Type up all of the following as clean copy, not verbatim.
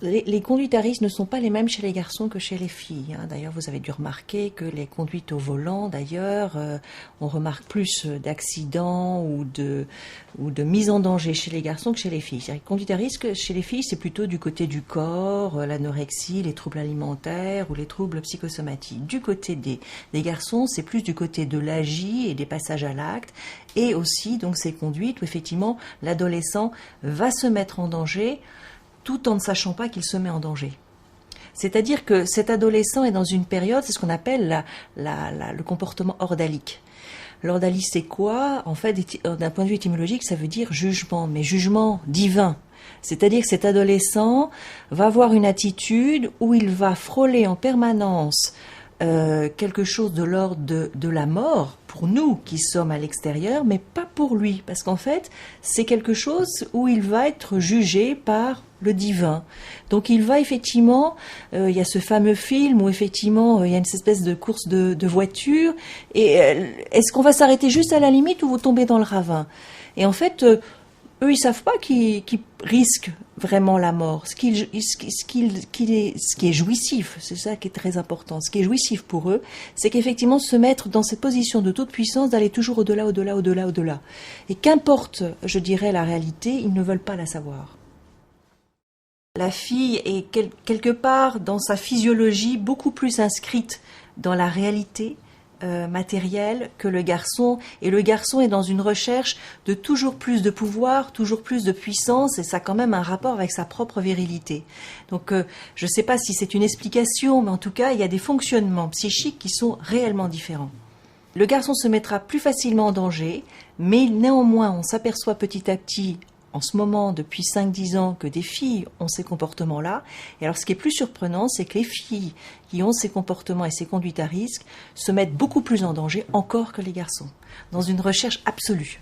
Les conduites à risque ne sont pas les mêmes chez les garçons que chez les filles. D'ailleurs, vous avez dû remarquer que les conduites au volant, d'ailleurs, on remarque plus d'accidents ou de mise en danger chez les garçons que chez les filles. Les conduites à risque chez les filles, c'est plutôt du côté du corps, l'anorexie, les troubles alimentaires ou les troubles psychosomatiques. Du côté des garçons, c'est plus du côté de l'agi et des passages à l'acte, et aussi donc ces conduites où effectivement l'adolescent va se mettre en danger tout en ne sachant pas qu'il se met en danger. C'est-à-dire que cet adolescent est dans une période, c'est ce qu'on appelle le comportement ordalique. L'ordalie, c'est quoi? En fait, d'un point de vue étymologique, ça veut dire jugement, mais jugement divin. C'est-à-dire que cet adolescent va avoir une attitude où il va frôler en permanence quelque chose de l'ordre de la mort, pour nous qui sommes à l'extérieur, mais pas pour lui, parce qu'en fait, c'est quelque chose où il va être jugé par le divin. Donc il va effectivement, il y a ce fameux film où effectivement il y a une espèce de course de voiture, et est-ce qu'on va s'arrêter juste à la limite ou vous tombez dans le ravin? Et en fait, eux, ils savent pas qu'ils risquent vraiment la mort. Ce qui est jouissif, c'est ça qui est très important. Ce qui est jouissif pour eux, c'est qu'effectivement se mettre dans cette position de toute puissance, d'aller toujours au-delà, au-delà, au-delà, au-delà. Et qu'importe, je dirais, la réalité, ils ne veulent pas la savoir. La fille est quelque part dans sa physiologie beaucoup plus inscrite dans la réalité matériel que le garçon, et le garçon est dans une recherche de toujours plus de pouvoir, toujours plus de puissance, et ça a quand même un rapport avec sa propre virilité. Donc je ne sais pas si c'est une explication, mais en tout cas il y a des fonctionnements psychiques qui sont réellement différents. Le garçon se mettra plus facilement en danger, mais néanmoins on s'aperçoit petit à petit en ce moment, depuis 5-10 ans, que des filles ont ces comportements-là. Et alors, ce qui est plus surprenant, c'est que les filles qui ont ces comportements et ces conduites à risque se mettent beaucoup plus en danger encore que les garçons, dans une recherche absolue.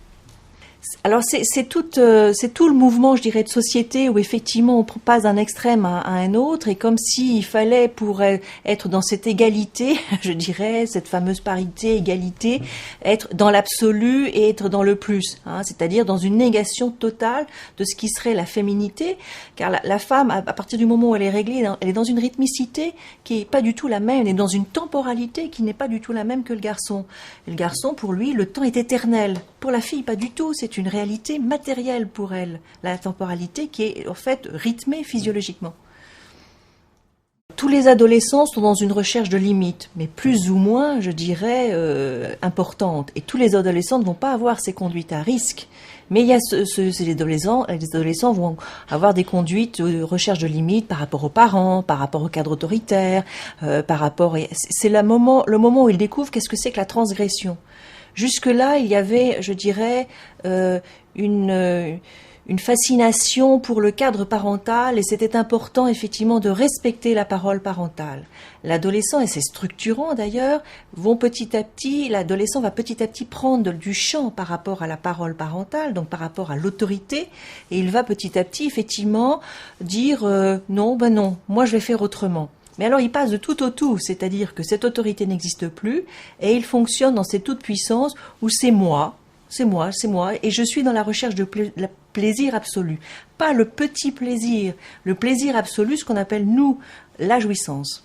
Alors c'est tout le mouvement, je dirais, de société où effectivement on passe d'un extrême à un autre, et comme s'il fallait, pour être dans cette égalité, je dirais, cette fameuse parité, égalité, être dans l'absolu et être dans le plus, c'est-à-dire dans une négation totale de ce qui serait la féminité, car la femme, à partir du moment où elle est réglée, elle est dans une rythmicité qui est pas du tout la même, elle est dans une temporalité qui n'est pas du tout la même que le garçon. Et le garçon, pour lui, le temps est éternel. Pour la fille, pas du tout, c'est une réalité matérielle pour elle, la temporalité qui est en fait rythmée physiologiquement. Tous les adolescents sont dans une recherche de limites, mais plus ou moins, je dirais, importantes. Et tous les adolescents ne vont pas avoir ces conduites à risque. Mais il y a les adolescents vont avoir des conduites de recherche de limites par rapport aux parents, par rapport au cadre autoritaire, c'est le moment où ils découvrent qu'est-ce que c'est que la transgression. Jusque-là, il y avait, je dirais, une fascination pour le cadre parental, et c'était important effectivement de respecter la parole parentale. L'adolescent, et c'est structurant d'ailleurs, l'adolescent va petit à petit prendre du champ par rapport à la parole parentale, donc par rapport à l'autorité, et il va petit à petit effectivement dire non, moi je vais faire autrement. Mais alors il passe de tout au tout, c'est-à-dire que cette autorité n'existe plus, et il fonctionne dans cette toute-puissance où c'est moi, et je suis dans la recherche de plaisir absolu. Pas le petit plaisir, le plaisir absolu, ce qu'on appelle nous la jouissance.